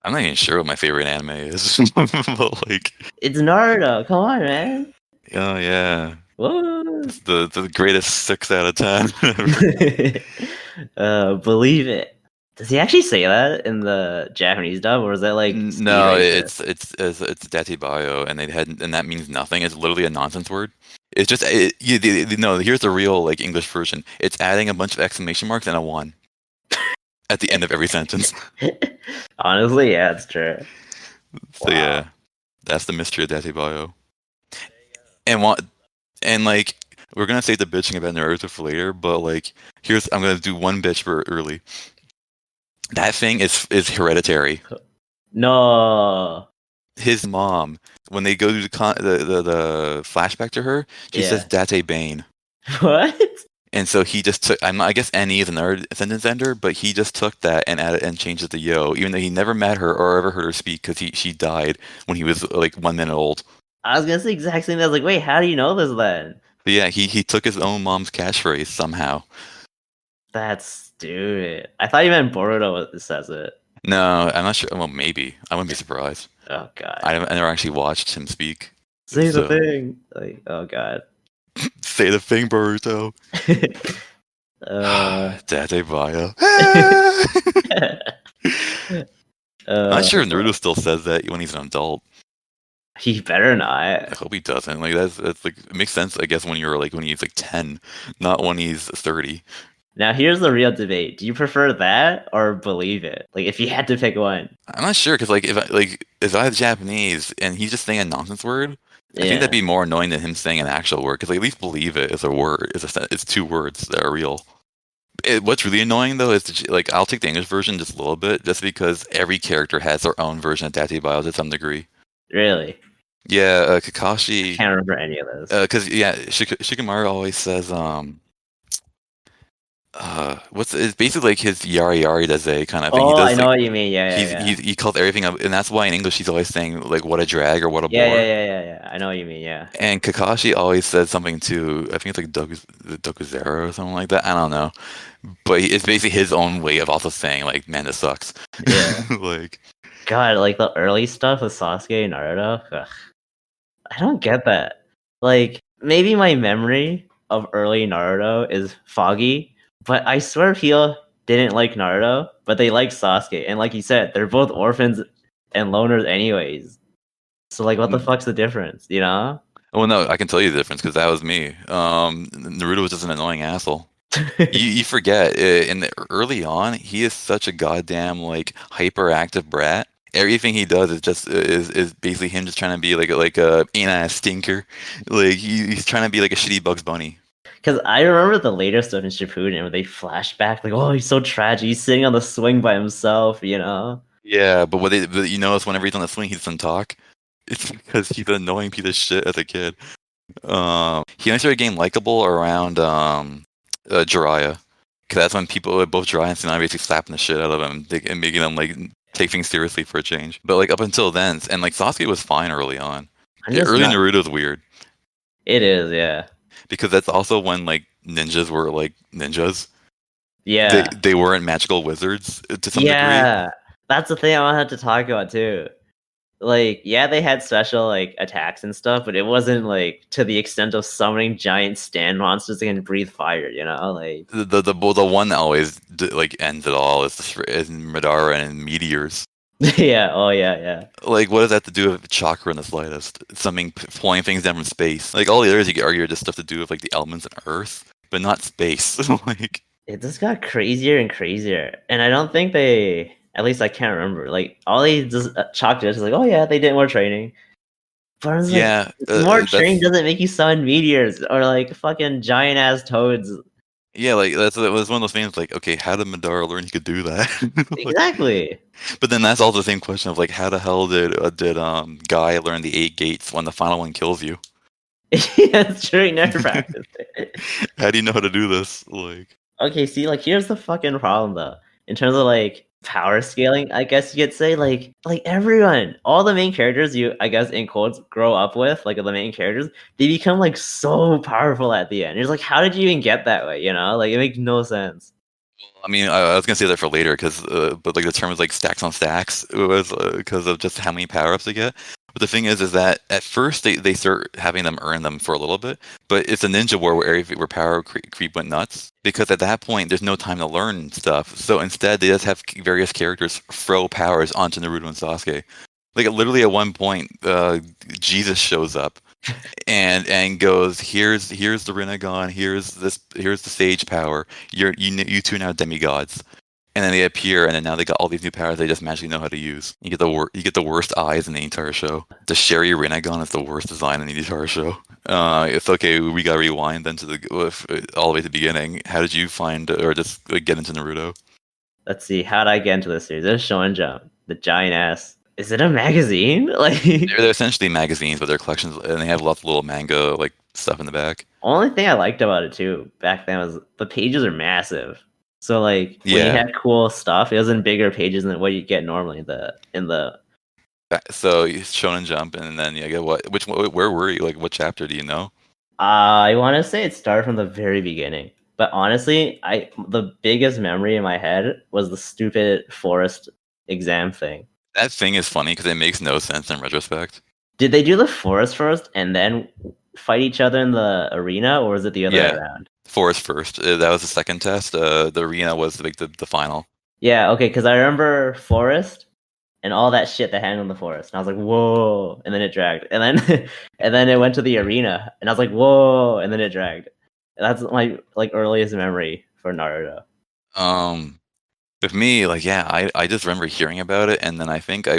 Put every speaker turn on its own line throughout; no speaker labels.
I'm not even sure what my favorite anime is, but like,
It's Naruto. Come on, man.
oh yeah,
Whoa.
it's the greatest 6 out of 10 ever.
Believe it. Does he actually say that in the Japanese dub, or is that like speed
No,
racer?
it's Datte bio, and and that means nothing. It's literally a nonsense word. It's just no. Here's the real like English version. It's adding a bunch of exclamation marks and a one at the end of every sentence.
Honestly, yeah, it's true.
So yeah, that's the mystery of Datte bio. And like we're gonna save the bitching about Naruto for later, but like I'm gonna do one bitch for early. That thing is hereditary.
No.
His mom, when they go to the flashback to her, she says Datte Bane.
What?
And so he just took. I guess Annie is another sentence ender, but he just took that and added and changed it to Yo, even though he never met her or ever heard her speak because she died when he was like 1 minute old.
I was gonna say the exact same thing. I was like, wait, how do you know this then?
But yeah, he took his own mom's catchphrase somehow.
That's stupid. I thought you meant Boruto says it.
No, I'm not sure. Well, maybe. I wouldn't be surprised.
Oh god.
I never actually watched him speak.
Say the thing. Like, oh god.
Say the thing, Boruto. Datte bio. I'm not sure if Naruto still says that when he's an adult.
He better not.
I hope he doesn't. Like that's like it makes sense, I guess, when he's like 10, not when he's 30.
Now here's the real debate: do you prefer that or believe it? Like, if you had to pick one.
I'm not sure because like if I was Japanese and he's just saying a nonsense word, I think that'd be more annoying than him saying an actual word. Because like, at least believe it is a word. It's 2 words that are real. What's really annoying though is like I'll take the English version just a little bit, just because every character has their own version of Datte bio to some degree.
Really?
Yeah, Kakashi.
I can't remember any of those.
Because Shikamaru always says it's basically like his yari yari daze kind of thing.
Oh, I know what you mean. Yeah.
He calls everything up, and that's why in English he's always saying like what a drag or what a bore.
Yeah. I know what you mean. Yeah.
And Kakashi always says something too. I think it's like Dokuzero or something like that. I don't know, but it's basically his own way of also saying like, man, this sucks.
Yeah.
Like,
God, like the early stuff with Sasuke and Naruto. Ugh. I don't get that. Like, maybe my memory of early Naruto is foggy, but I swear people didn't like Naruto, but they like Sasuke. And like you said, they're both orphans and loners anyways. So like, what the fuck's the difference, you know?
Well, no, I can tell you the difference because that was me. Naruto was just an annoying asshole. you forget in the early on, he is such a goddamn like hyperactive brat. Everything he does is basically him just trying to be like a ass stinker. Like he's trying to be like a shitty Bugs Bunny.
Because I remember the later stuff in Shippuden where they flash back, like, oh, he's so tragic. He's sitting on the swing by himself, you know?
Yeah, but you notice whenever he's on the swing, he doesn't talk. It's because he's an annoying piece of shit as a kid. He only started getting likable around Jiraiya. Because that's when people, both Jiraiya and Tsunade, basically slapping the shit out of him and making them like take things seriously for a change. But like up until then, and like Sasuke was fine early on. Early Naruto's weird.
It is, yeah.
Because that's also when like ninjas were like ninjas.
Yeah.
They weren't magical wizards to some degree.
Yeah, that's the thing I wanted to talk about too. Like, yeah, they had special like attacks and stuff, but it wasn't like to the extent of summoning giant stand monsters that can breathe fire. You know, like
the one that always like ends it all is Madara and meteors.
yeah. Oh yeah.
Like, what does that have to do with chakra in the slightest? Something pulling things down from space. Like all the others, you could argue are just stuff to do with like the elements and Earth, but not space. Like
it just got crazier and crazier, and I don't think they. At least I can't remember. Like all they just chalked it as like, oh yeah, they did more training. But I was like, more training doesn't make you summon meteors or like fucking giant ass toads.
Yeah, like that was one of those things. Like, okay, how did Madara learn he could do that? Like,
exactly.
But then that's also the same question of like, how the hell did Guy learn the 8 gates when the final one kills you?
Yeah, it's true. He never practiced it.
How do you know how to do this? Like,
okay, see, like here's the fucking problem though. In terms of like power scaling, I guess you could say like everyone, all the main characters you, I guess in quotes, grow up with, like the main characters, they become like so powerful at the end. It's like, how did you even get that way? You know, like it makes no sense.
I mean, I was gonna say that for later but like the term is like stacks on stacks. It was because of just how many power ups they get. But the thing is that at first they start having them earn them for a little bit, but it's a ninja war where power creep went nuts because at that point there's no time to learn stuff. So instead they just have various characters throw powers onto Naruto and Sasuke. Like literally at one point, Jesus shows up and goes, here's the Rinnegan, here's the Sage power. You two are now demigods. And then they appear, and then now they got all these new powers they just magically know how to use. You get the worst eyes in the entire show. The Sherry Rinnegan is the worst design in the entire show. It's okay. We got to rewind then to all the way to the beginning. How did you find or just get into Naruto?
Let's see, how did I get into this series? There's Shonen Jump, the giant ass. Is it a magazine? Like,
They're essentially magazines, but they're collections, and they have lots of little manga like stuff in the back.
only thing I liked about it too back then was the pages are massive. So like when you
Yeah.
had cool stuff, it was in bigger pages than what you get normally in the.
So Shonen Jump, and then yeah, get what? Where were you? Like, what chapter do you know?
I want to say it started from the very beginning, but honestly, the biggest memory in my head was the stupid forest exam thing.
That thing is funny because it makes no sense in retrospect.
Did they do the forest first and then fight each other in the arena, or was it the other way
Yeah,
around?
Forest first. That was the second test. The arena was like the final.
Yeah, okay, because I remember forest and all that shit that happened in the forest, and I was like, whoa, and then it dragged, and then and then it went to the arena, and I was like, whoa, and then it dragged. And that's my like earliest memory for Naruto.
Um, with me, like yeah, I just remember hearing about it, and then I think I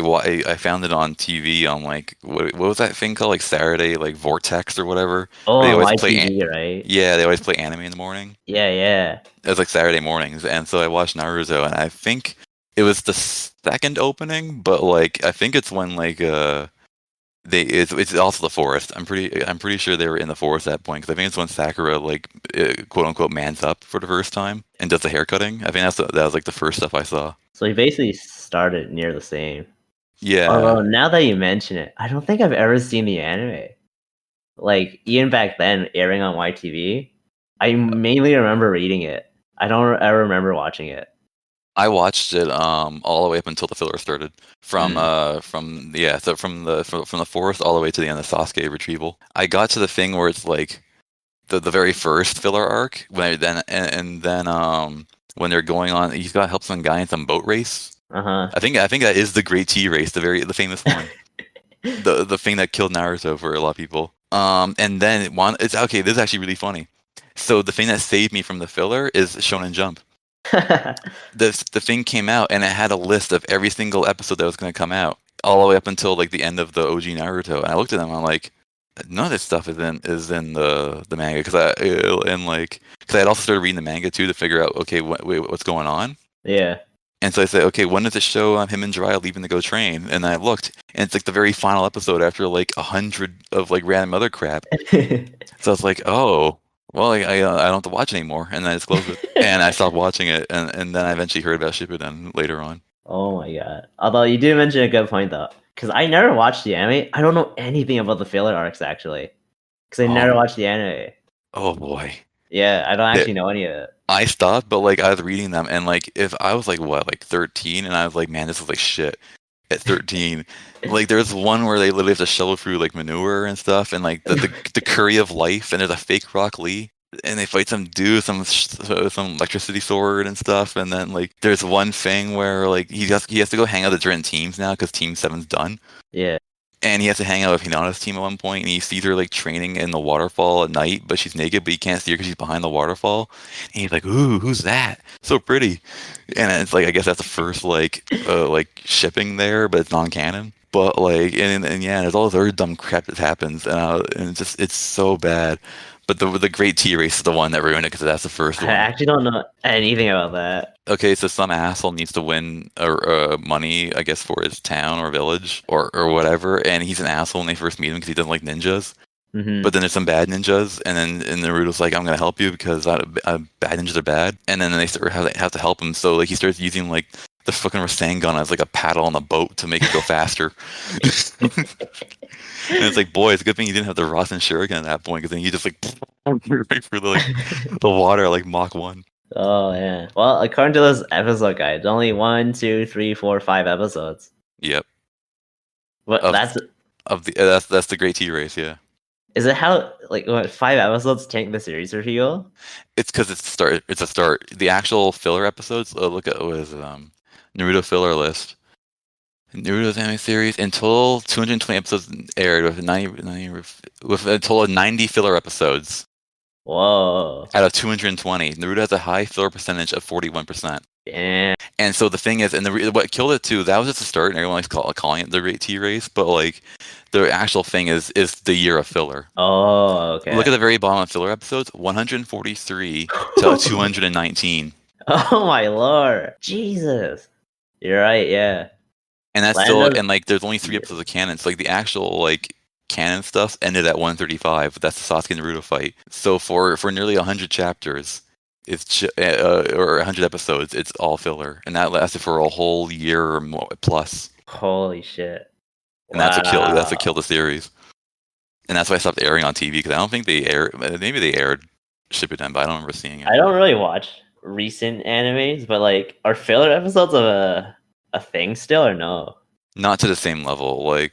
found it on TV on like what was that thing called, like Saturday, like Vortex or whatever.
Oh,
They
on
always play
YTV, right?
yeah, they always play anime in the morning.
Yeah, yeah.
It was like Saturday mornings, and so I watched Naruto, and I think it was the second opening, but like I think it's when like it's also the forest. I'm pretty sure they were in the forest at that point because I think it's when Sakura like quote unquote mans up for the first time and does the haircutting. I think that was like the first stuff I saw.
So we basically started near the same.
Yeah,
Although now that you mention it, I don't think I've ever seen the anime. Like even back then, airing on YTV, I mainly remember reading it. I don't ever remember watching it.
I watched it all the way up until the filler started.
Mm.
From yeah, so from the forest all the way to the end of Sasuke retrieval. I got to the thing where it's like the very first filler arc when I, then and then when they're going on, he's got to help some guy in some boat race.
Uh
I think that is the Great Tea Race, the famous one,
huh.
the thing that killed Naruto for a lot of people. And then it's okay. This is actually really funny. So the thing that saved me from the filler is Shonen Jump. The thing came out and it had a list of every single episode that was going to come out all the way up until like the end of the OG Naruto. And I looked at them, I'm like, none of this stuff is in the manga because I had also started reading the manga too to figure out okay what's going on.
Yeah.
And so I said, okay, when does it show him and Jiraiya leaving to go train? And then I looked, and it's like the very final episode after like 100 of like random other crap. So I was like, oh, well, I don't have to watch anymore. And then I just closed it, and I stopped watching it, and then I eventually heard about Shippuden later on.
Oh my god. Although you do mention a good point though, because I never watched the anime. I don't know anything about the filler arcs actually, because I never
Um,
watched the anime.
oh boy,
Yeah, I don't
Yeah,
actually know any of it.
I stopped, but like I was reading them, and like if I was like what, like 13, and I was like, man, this is like shit. At 13, like there's one where they literally have to shovel through like manure and stuff, and like the curry of life, and there's a fake Rock Lee, and they fight some dude, some electricity sword and stuff, and then like there's one thing where like he has to go hang out with different teams now because Team Seven's done,
Yeah.
and he has to hang out with Hinata's team at one point, and he sees her like training in the waterfall at night, but she's naked, but he can't see her because she's behind the waterfall. And he's like, "Ooh, who's that? So pretty." And it's like I guess that's the first like shipping there, but it's non-canon. But like and yeah, there's all this other dumb crap that happens, and it's so bad. But the Great T Race is the one that ruined it because that's the first
I
one.
actually don't know anything about that.
Okay, so some asshole needs to win money, I guess, for his town or village or whatever, and he's an asshole when they first meet him because he doesn't like ninjas.
Hmm.
But then there's some bad ninjas, and Naruto's like, "I'm gonna help you because bad ninjas are bad." And then they start have to help him, so like he starts using like the fucking Rasengan as like a paddle on the boat to make it go faster. And it's like, boy, it's a good thing you didn't have the Rasen Shuriken at that point because then you just like right through the water like Mach 1.
Oh yeah. Well, according to this episode guide, only 1, 2, 3, 4, 5 episodes.
Yep.
What
Of
that's
of the that's the Great T race. Yeah.
is it how like what 5 episodes take the series reveal?
It's because it's start. It's a start. The actual filler episodes. Look at what is it, Naruto filler list. Naruto's anime series in total 220 episodes aired with 90 with a total of 90 filler episodes
Whoa.
out of 220. Naruto has a high filler percentage of 41%.
Damn.
And so the thing is, and what killed it too, that was just the start, and everyone likes calling it the Great T race, but like the actual thing is the year of filler.
Oh, okay.
Look at the very bottom of filler episodes, 143 to 219.
Oh my lord. Jesus. You're right, yeah.
And that's
Land
still,
of
and like there's only 3 episodes of canon. So like the actual like canon stuff ended at 135. That's the Sasuke and Naruto fight. So for nearly 100 chapters, it's or 100 episodes, it's all filler, and that lasted for a whole year or more plus.
holy shit.
And that's what killed
Wow.
the series. And that's why I stopped airing on TV because I don't think they aired. Maybe they aired Shippuden, but I don't remember seeing it.
I don't really watch recent animes, but like are filler episodes of a thing still or no?
Not to the same level. Like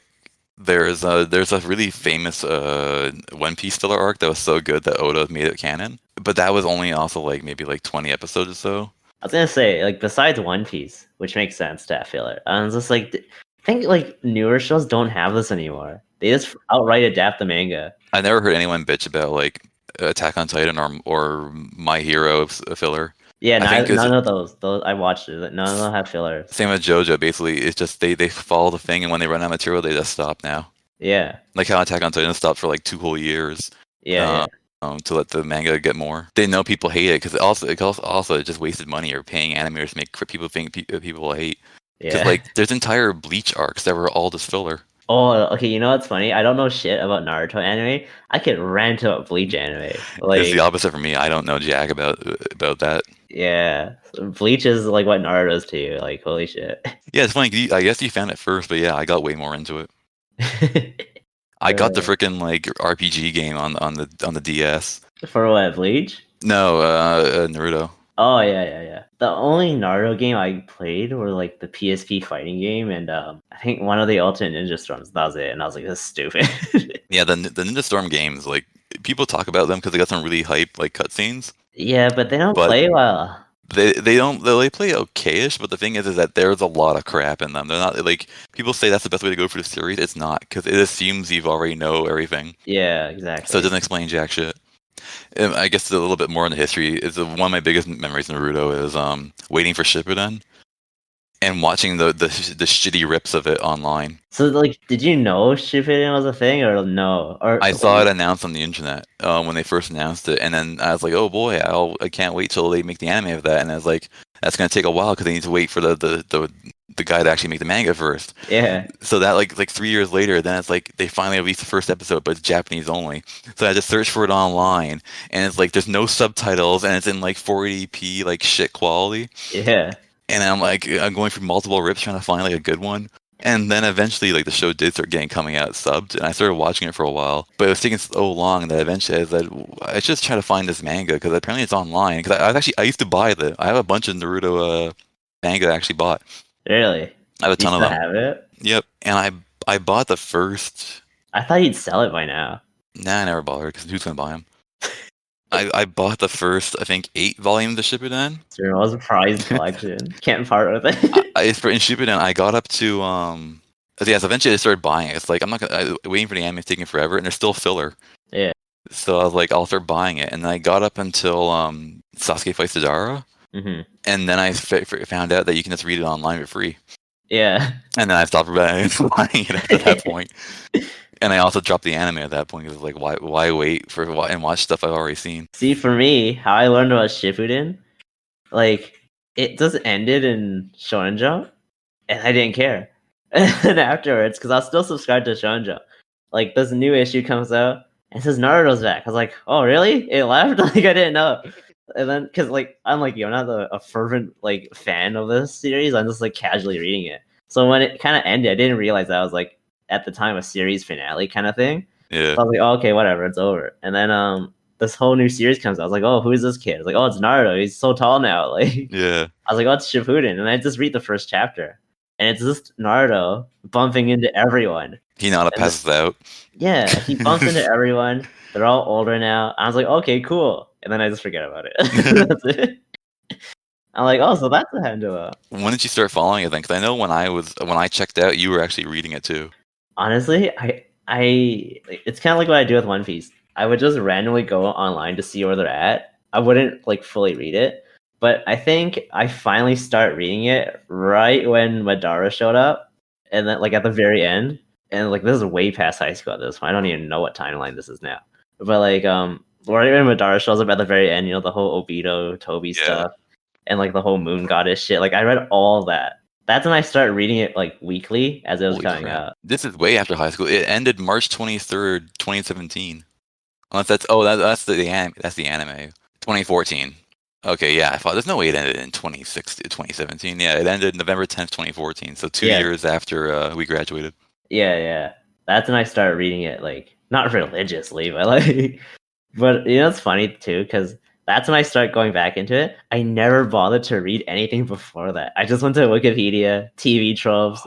there's a really famous One Piece filler arc that was so good that Oda made it canon, but that was only also like maybe like 20 episodes or so.
I was gonna say, like, besides One Piece, which makes sense to have filler, I was just like, I think like newer shows don't have this anymore. They just outright adapt the manga.
I never heard anyone bitch about like Attack on Titan or My Hero filler.
Yeah,
I think it's
none of those. Those I watched it. None of them have fillers.
same with JoJo. Basically, it's just they follow the thing, and when they run out of material, they just stop now.
Yeah,
Like how Attack on Titan stopped for like 2 whole years.
yeah,
To let the manga get more. They know people hate it because it also it just wasted money or paying animators to make for people think people will hate.
yeah,
Because
yeah.
like there's entire Bleach arcs that were all just filler.
Oh, okay. You know what's funny? I don't know shit about Naruto anime. I could rant about Bleach anime.
It's the
Like,
opposite for me. I don't know jack about that.
yeah, Bleach is like what Naruto is to you. Like, holy shit.
Yeah, it's funny. I guess you found it first, but yeah, I got way more into it. I got the
Uh,
freaking like RPG game on the DS.
for what, Bleach?
No, Naruto.
Oh yeah. The only Naruto game I played were like the PSP fighting game and I think one of the Ultimate Ninja Storms. That was it, and I was like, "This is stupid."
Yeah, the Ninja Storm games, like people talk about them because they got some really hype like cutscenes,
Yeah, but they don't
but
play well.
they don't they play okayish. But the thing is that there's a lot of crap in them. They're not like people say that's the best way to go for the series. It's not because it assumes you've already know everything,
Yeah,
so it
exactly.
doesn't explain jack shit. And I guess a little bit more in the history is one of my biggest memories in Naruto is waiting for Shippuden and watching the shitty rips of it online.
So like, did you know Shippuden was a thing or no? Or
I saw it announced on the internet when they first announced it, and then I was like, "Oh boy, I can't wait till they make the anime of that." And I was like, "That's gonna take a while because they need to wait for the guy to actually make the manga first."
yeah,
So that like 3 years later, then it's like they finally released the first episode, but it's Japanese only. So I just searched for it online, and it's like there's no subtitles, and it's in like 480p like shit quality.
yeah,
And I'm like, I'm going through multiple rips trying to find like a good one. And then eventually, like the show did start coming out subbed, and I started watching it for a while. But it was taking so long that eventually I said, I should just try to find this manga because apparently it's online. Because I used to buy I have a bunch of Naruto manga I actually bought.
really.
I have a
Do you
ton of
still
them.
have it?
Yep, and I bought the first.
I thought you'd sell it by now.
Nah, I never bothered because who's gonna buy them? I bought the first, I think, 8 volumes of Shippuden.
It's your most prized collection. Can't part with it.
In Shippuden, I got up to yes. Eventually, I started buying it. It's like I'm not waiting for the anime, is taking forever, and there's still filler.
Yeah.
So I was like, I'll start buying it, and then I got up until Sasuke fights Madara,
hmm
and then I found out that you can just read it online for free,
Yeah.
and then I stopped buying it after that point. And I also dropped the anime at that point because like, why wait for and watch stuff I've already seen?
See, for me, how I learned about Shippuden, like it just ended in Shonen Jump, and I didn't care. And afterwards, because I was still subscribed to Shonen Jump, like this new issue comes out and it says Naruto's back. I was like, oh really? It left? Like I didn't know. And then, because like I'm like you're not a fervent like fan of this series. I'm just like casually reading it. So when it kind of ended, I didn't realize that was like at the time a series finale kind of thing.
Yeah,
So I was like, oh, okay, whatever, it's over. And then this whole new series comes out. I was like, oh, who is this kid? I was like, oh, it's Naruto. He's so tall now. Like,
Yeah.
I was like, oh, it's Shippuden. And I just read the first chapter, and it's just Naruto bumping into everyone.
Hinata
And
passes out.
yeah, he bumps into everyone. They're all older now. I was like, okay, cool. And then I just forget about it. That's it. I'm like, oh, so that's the Handua.
When did you start following it then? Because I know when I checked out, you were actually reading it too.
Honestly, it's kind of like what I do with One Piece. I would just randomly go online to see where they're at. I wouldn't like fully read it, but I think I finally start reading it right when Madara showed up, and then like at the very end, and like this is way past high school at this point. I don't even know what timeline this is now, but like right when Madara shows up at the very end, you know, the whole Obito Toby stuff, and like the whole Moon Goddess shit. Like I read all that. That's when I started reading it like weekly as it was
Holy
coming
crap.
out.
This is way after high school. It ended March 23rd, 2017. Unless that's the anime. 2014. Okay, yeah. I thought there's no way it ended in 2017. Yeah, it ended November 10th, 2014. So 2 years after we graduated.
Yeah. That's when I started reading it, like not religiously, but like, but you know, it's funny too because that's when I start going back into it. I never bothered to read anything before that. I just went to Wikipedia, TV tropes,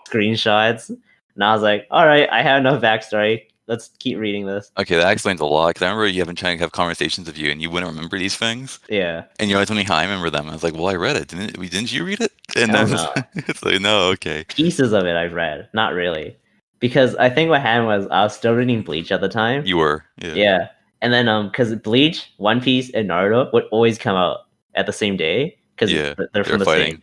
screenshots, and I was like, all right, I have enough backstory. Let's keep reading this.
Okay, that explains a lot. Because I remember you having trying to have conversations with you, and you wouldn't remember these things.
Yeah.
And you always told me how I remember them. I was like, well, I read it. Didn't you read it? And
Hell
then
no.
it's like, no, okay.
Pieces of it I've read, not really, because I think what happened was I was still reading Bleach at the time.
You were, yeah.
Yeah, and then because Bleach, One Piece, and Naruto would always come out at the same day because
Yeah,
they're from the
fighting.
same.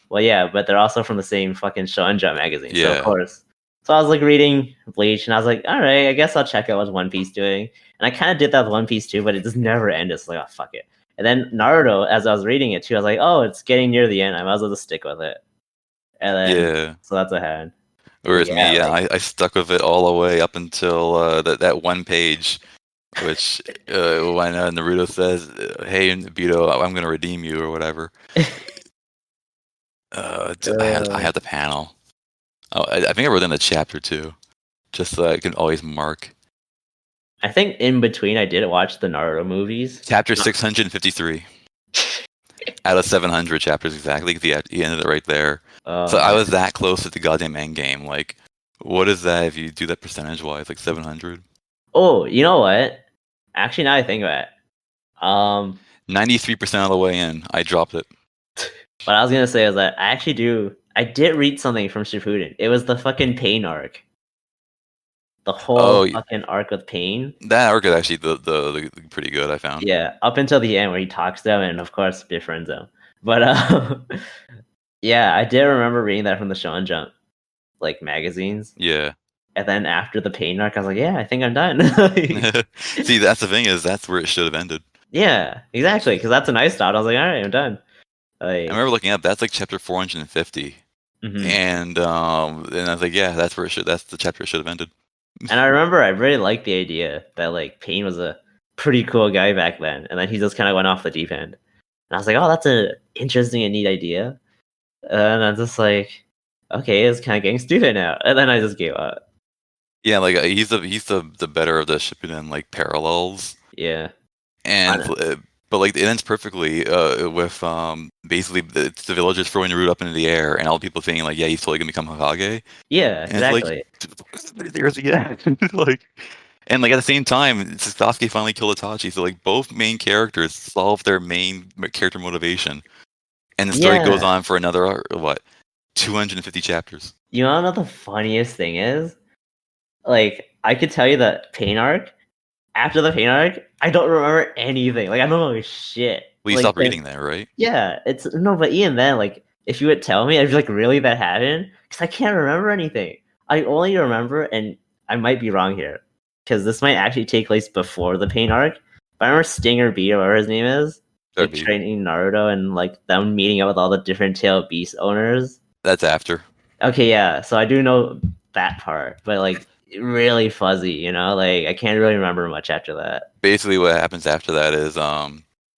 Well, yeah, but they're also from the same fucking Shonen Jump magazine. So
Yeah.
of course. So I was like reading Bleach, and I was like, all right, I guess I'll check out what One Piece doing. And I kind of did that with One Piece too, but it just never ended. So like, oh fuck it. And then Naruto, as I was reading it too, I was like, oh, it's getting near the end. I might as well just stick with it. And then
Yeah.
so that's a hand.
Whereas
Yeah,
me,
like-
I stuck with it all the way up until that one page, which when Naruto says, "Hey, Obito, I'm gonna redeem you" or whatever. I had the panel. Oh, I think I wrote in the chapter too, just so I can always mark.
I think in between I did watch the Naruto movies.
Chapter 653 out of 700 chapters exactly. 'Cause he ended it right there. So I was that close to the goddamn end game. Like, what is that if you do that percentage wise? Like 700.
Oh, you know what? Actually, now I think about it,
93% of the way in, I dropped it.
what I was gonna say is that I did read something from Shippuden. It was the fucking Pain arc. The whole fucking arc with Pain.
That arc is actually the pretty good, I found.
Yeah, up until the end where he talks to them and of course befriends them. But yeah, I did remember reading that from the Shonen Jump like magazines.
Yeah.
And then after the Pain arc, I was like, yeah, I think I'm done.
See, that's the thing is that's where it should have ended.
Yeah, exactly. Because that's a nice thought. I was like, all right, I'm done. Like,
I remember looking up. That's like chapter 450, and I was like, yeah, that's where it should. That's the chapter it should have ended.
And I remember I really liked the idea that like Pain was a pretty cool guy back then, and then he just kind of went off the deep end. And I was like, oh, that's an interesting and neat idea. And I'm just like, okay, it's kind of getting stupid now. And then I just gave up.
Yeah, like he's the better of the Shippuden like parallels.
Yeah,
and but like it ends perfectly with basically the villagers throwing Naruto up into the air and all the people saying like, yeah, he's totally gonna become Hokage.
Yeah,
and
exactly.
There's the end. Like, and like at the same time, Sasuke finally killed Itachi. So like both main characters solve their main character motivation, and the story goes on for another 250 chapters.
You know what the funniest thing is? Like, I could tell you the Pain arc. After the Pain arc, I don't remember anything. Like, I don't know shit.
Well, you
like,
stopped reading there, right?
Yeah, it's no, but even then, like, if you would tell me, I'd be like, really, that happened? Because I can't remember anything. I only remember, and I might be wrong here, because this might actually take place before the Pain arc. But I remember Stinger B, or whatever his name is, like training Naruto and like them meeting up with all the different Tail Beast owners.
That's after. Okay,
yeah. So I do know that part, but like really fuzzy, you know? Like I can't really remember much after that.
Basically what happens after that is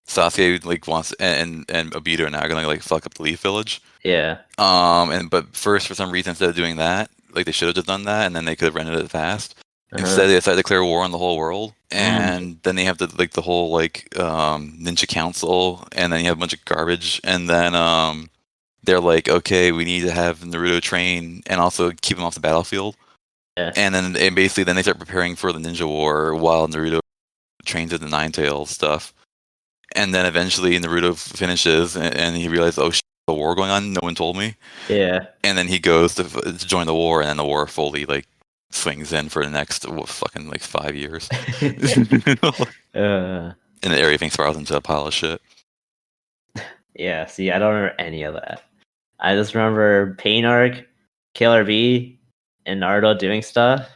Sasuke like wants and Obito are now gonna like fuck up the Leaf Village.
Yeah.
But first for some reason instead of doing that, like they should have just done that and then they could have rented it fast. Instead, they decide to declare war on the whole world,
Mm,
and then they have the whole ninja council, and then you have a bunch of garbage, and then they're like, okay, we need to have Naruto train and also keep him off the battlefield,
yeah,
and basically then they start preparing for the ninja war while Naruto trains in the Nine Tails stuff, and then eventually Naruto finishes and he realizes, oh shit, a war going on, no one told me,
yeah.
and then he goes to join the war, and then the war fully swings in for the next fucking 5 years.
uh,
And everything spirals into a pile of shit.
yeah. See, I don't remember any of that. I just remember Pain Arc, Killer Bee, and Naruto doing stuff,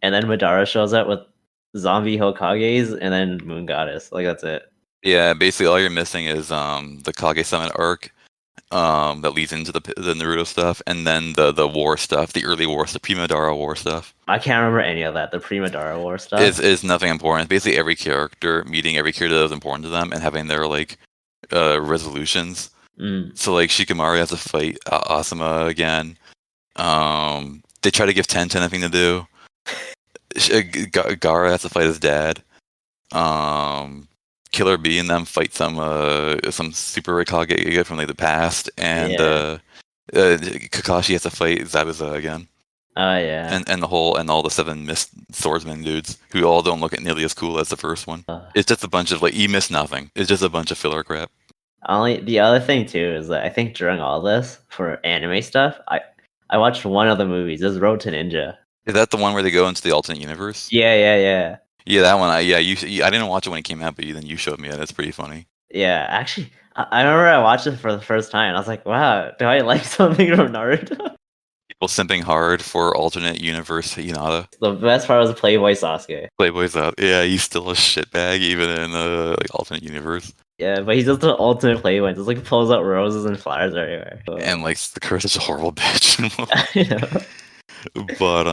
and then Madara shows up with zombie Hokages, and then Moon Goddess. Like that's it.
Yeah, basically all you're missing is the Kage Summit arc that leads into the Naruto stuff, and then the war stuff, the early war stuff, Primadara war stuff.
I can't remember any of that. The Primadara War stuff.
Is nothing important. Basically every character meeting every character that was important to them and having their resolutions.
Mm,
So Shikamaru has to fight Asuma again. They try to give Tenten nothing to do. Gara has to fight his dad. Um, Killer Bee and them fight some super Hokage from the past, and
yeah.
Kakashi has to fight Zabuza again,
Oh yeah.
and all the seven missed swordsman dudes who all don't look nearly as cool as the first one.
Uh,
It's just a bunch of you miss nothing. It's just a bunch of filler crap.
Only the other thing too is that I think during all this for anime stuff, I watched one of the movies. It was Road to Ninja.
Is that the one where they go into the alternate universe?
Yeah, yeah, yeah.
Yeah, that one. I didn't watch it when it came out, but then you showed me it. It's pretty funny.
Yeah, actually, I remember I watched it for the first time. And I was like, "Wow, do I like something from Naruto?"
People simping hard for alternate universe Hinata.
The best part was Playboy Sasuke.
Playboy's out. Yeah, he's still a shitbag even in alternate universe.
Yeah, but he's just the ultimate Playboy. Just like pulls out roses and flowers everywhere.
And the curse is a horrible bitch.
You know?
But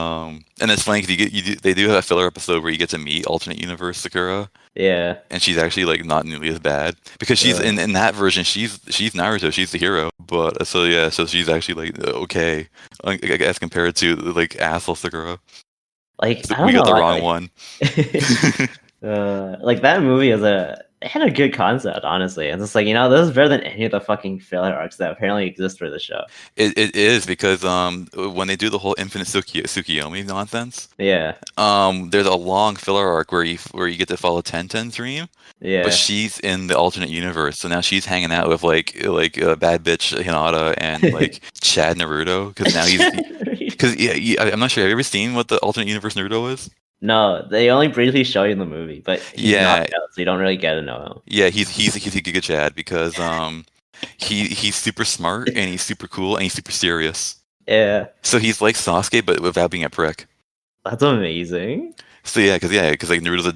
and it's funny because they do have a filler episode where you get to meet alternate universe Sakura,
Yeah.
and she's actually not nearly as bad because she's in that version she's Naruto, she's the hero. But so she's actually okay, as compared to asshole Sakura.
Like
So
I
we
don't
got the
know.
wrong one.
Like that movie it had a good concept, honestly. And it's like, this is better than any of the fucking filler arcs that apparently exist for the show.
It is because when they do the whole infinite Tsukiyomi nonsense,
Yeah.
there's a long filler arc where you get to follow Tenten's dream, but
Yeah.
she's in the alternate universe, so now she's hanging out with bad bitch Hinata and Chad Naruto because now I'm not sure. Have you ever seen what the alternate universe Naruto is?
No, they only briefly show you in the movie, but he's
Yeah,
knocked out, so you don't really get to know him.
yeah, he's a Giga Chad because he's super smart and he's super cool and he's super serious.
Yeah.
So he's like Sasuke but without being a prick.
That's amazing.
So because Naruto's a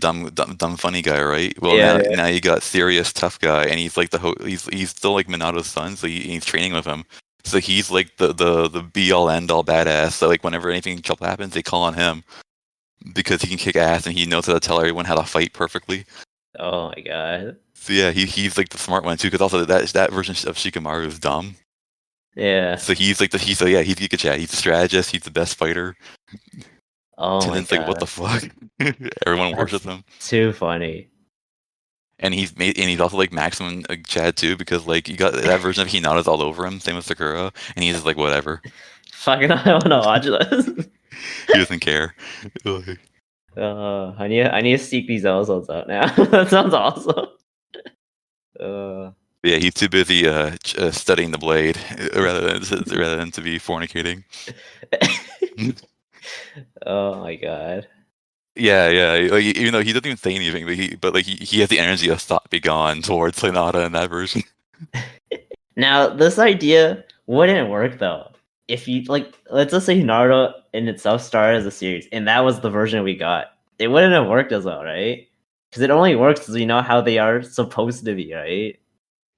dumb funny guy, right? Well,
Yeah,
now you got serious tough guy, and he's he's still Minato's son, so he's training with him. So he's the be all end all badass. So whenever anything trouble happens, they call on him because he can kick ass and he knows how to tell everyone how to fight perfectly.
Oh my god.
So yeah, he's the smart one too, because also that version of Shikamaru is dumb.
Yeah.
So he's he's Giga Chad. He's the strategist. He's the best fighter.
Oh my
And then
god.
what the fuck? Everyone worships him.
Too funny.
And he's also maximum Chad too, because you got that version of Hinata's all over him, same with Sakura, and he's just whatever.
Fucking I wanna watch this.
He doesn't care.
I need to seek these episodes out now. That sounds awesome.
Yeah, he's too busy studying the blade rather than to be fornicating.
Oh my god.
Yeah, yeah. Even though he doesn't even say anything, but he has the energy of thought be gone towards Hinata in that version.
Now this idea wouldn't work though. If you let's just say Naruto in itself started as a series, and that was the version we got. It wouldn't have worked as well, right? Because it only works because we know how they are supposed to be, right?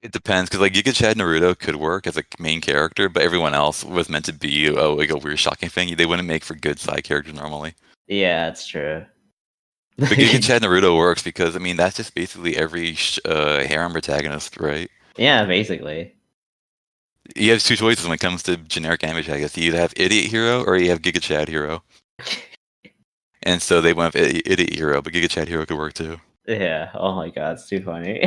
It depends, because Giga Chad Naruto could work as a main character, but everyone else was meant to be a weird, shocking thing. They wouldn't make for good side characters normally.
Yeah, that's true.
But Giga Chad Naruto works because that's just basically every harem protagonist, right?
Yeah, basically.
You have two choices when it comes to generic anime protagonists. You either have Idiot Hero or you have Giga Chad Hero. And so they went with Idiot Hero, but Giga Chad Hero could work too.
Yeah. Oh my god, it's too funny.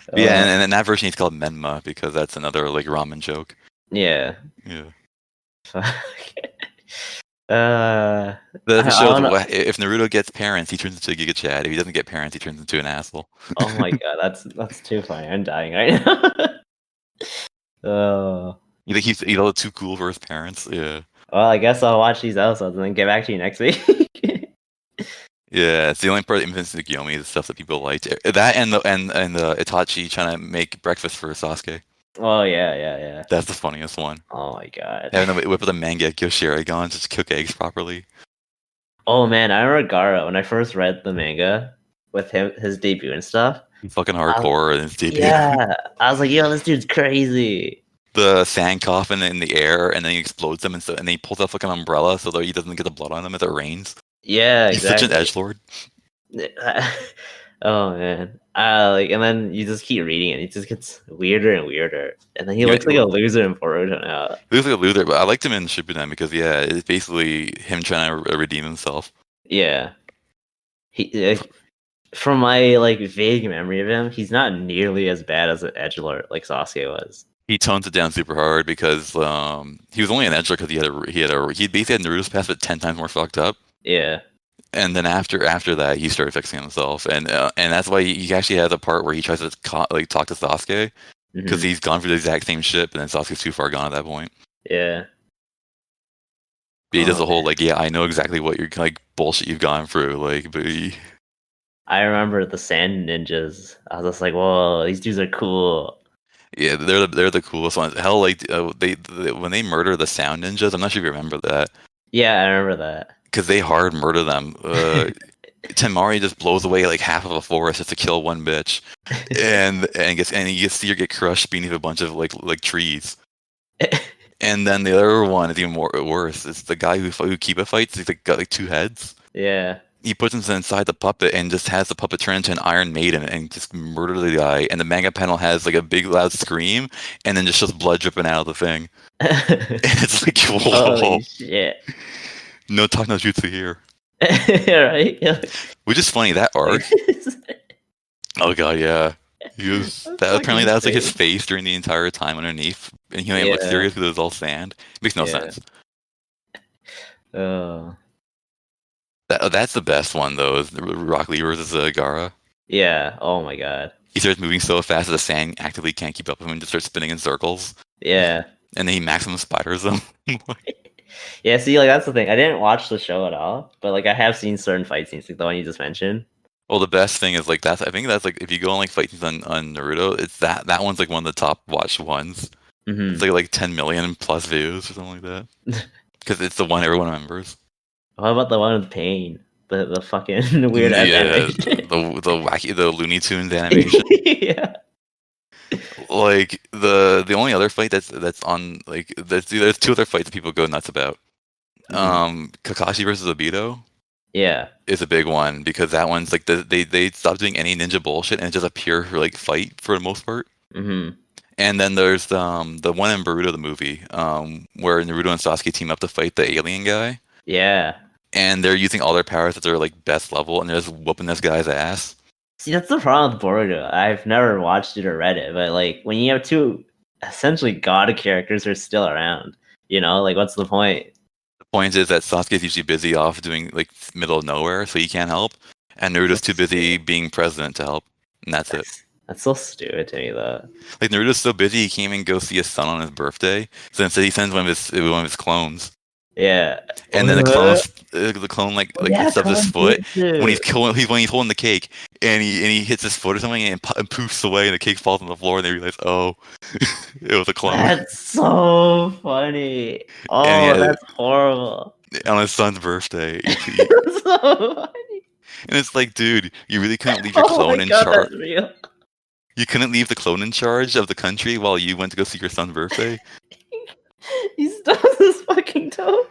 But yeah, and in that version he's called Menma because that's another like ramen joke.
Yeah.
Yeah.
Fuck.
The
I
show
don't know.
if Naruto gets parents, he turns into a Giga Chad. If he doesn't get parents, he turns into an asshole.
Oh my god, that's too funny. I'm dying right now. Oh.
You think he's a little too cool for his parents? Yeah.
Well, I guess I'll watch these episodes and then get back to you next week.
Yeah, it's the only part of Infamous Tsukiyomi is the stuff that people liked. That and the Itachi trying to make breakfast for Sasuke.
Oh yeah.
That's the funniest one.
Oh my god.
Having to whip with a Mangekyo Sharingan just to cook eggs properly.
Oh man, I remember Gara when I first read the manga with his debut and stuff.
He's fucking hardcore in his debut.
Yeah, I was like, yo, this dude's crazy.
The sand coffin in the air, and then he explodes them, and then he pulls off like an umbrella so that he doesn't get the blood on him as it rains.
Yeah,
He's
exactly.
such an edgelord.
Oh man, and then you just keep reading it. It just gets weirder and weirder, and then he looks like a loser in Boruto now.
He looks like a loser, but I liked him in Shippuden because it's basically him trying to redeem himself.
Yeah, he from my vague memory of him, he's not nearly as bad as an edgelord like Sasuke was.
He tones it down super hard because he was only an edgelord because he basically had Naruto's past but 10 times more fucked up.
Yeah.
And then after that, he started fixing himself, and that's why he actually has a part where he tries to talk to Sasuke because he's gone through the exact same shit, but then Sasuke's too far gone at that point.
Yeah.
But he does the whole I know exactly what you're bullshit you've gone through, but
I remember the sand ninjas. I was just like, whoa, these dudes are cool.
Yeah, they're the coolest ones. Hell, they when they murder the sound ninjas, I'm not sure if you remember that.
Yeah, I remember that.
Because they hard murder them. Temari just blows away like half of a forest just to kill one bitch, and you see her get crushed beneath a bunch of like trees. And then the other one is even worse. It's the guy who Kiba fights. He's got like 2 heads.
Yeah.
He puts him inside the puppet and just has the puppet turn into an Iron Maiden and just murder the guy. And the manga panel has like a big loud scream and then just shows blood dripping out of the thing. And it's like, whoa.
Holy shit.
No talk no jutsu here.
Right?
Which is funny, that arc. Oh god, yeah. Apparently that was like his face during the entire time underneath. And he only looked serious because it was all sand. It makes no sense.
Oh.
That's the best one though, is Rock Lee versus Gaara.
Yeah, oh my god.
He starts moving so fast that the sand actively can't keep up with him and just starts spinning in circles.
Yeah.
And then he maximum spiders them.
Yeah, see, that's the thing. I didn't watch the show at all, but I have seen certain fight scenes, like the one you just mentioned.
Well, the best thing is I think that's if you go on fight scenes on Naruto, it's that one's one of the top watched ones.
Mm-hmm.
It's like 10 million plus views or something like that. Because it's the one everyone remembers.
What about the one with Pain? The fucking weird animation.
the wacky Looney Tunes animation.
Yeah.
The only other fight that's on there's 2 other fights that people go nuts about. Kakashi versus Obito.
Yeah.
Is a big one because that one's they stopped doing any ninja bullshit and it's just a pure fight for the most part.
Mm-hmm.
And then there's the one in Naruto the movie where Naruto and Sasuke team up to fight the alien guy.
Yeah.
And they're using all their powers at their best level and they're just whooping this guy's ass.
See, that's the problem with Boruto. I've never watched it or read it, but when you have 2 essentially god characters who are still around, what's the point?
The point is that Sasuke's usually busy off doing middle of nowhere, so he can't help, and Naruto's too busy being president to help, and that's it.
That's so stupid to me, though.
Naruto's so busy he can't even go see his son on his birthday, so instead he sends one of his clones.
Yeah.
And then the clone stubs his foot when he's holding the cake, and he hits his foot or something, and poofs away, and the cake falls on the floor, and they realize, oh, it was a clone.
That's so funny. Oh, that's horrible.
On his son's birthday.
That's so funny.
And it's dude, you really couldn't leave your clone in charge. You couldn't leave the clone in charge of the country while you went to go see your son's birthday?
He stubs his fucking toe.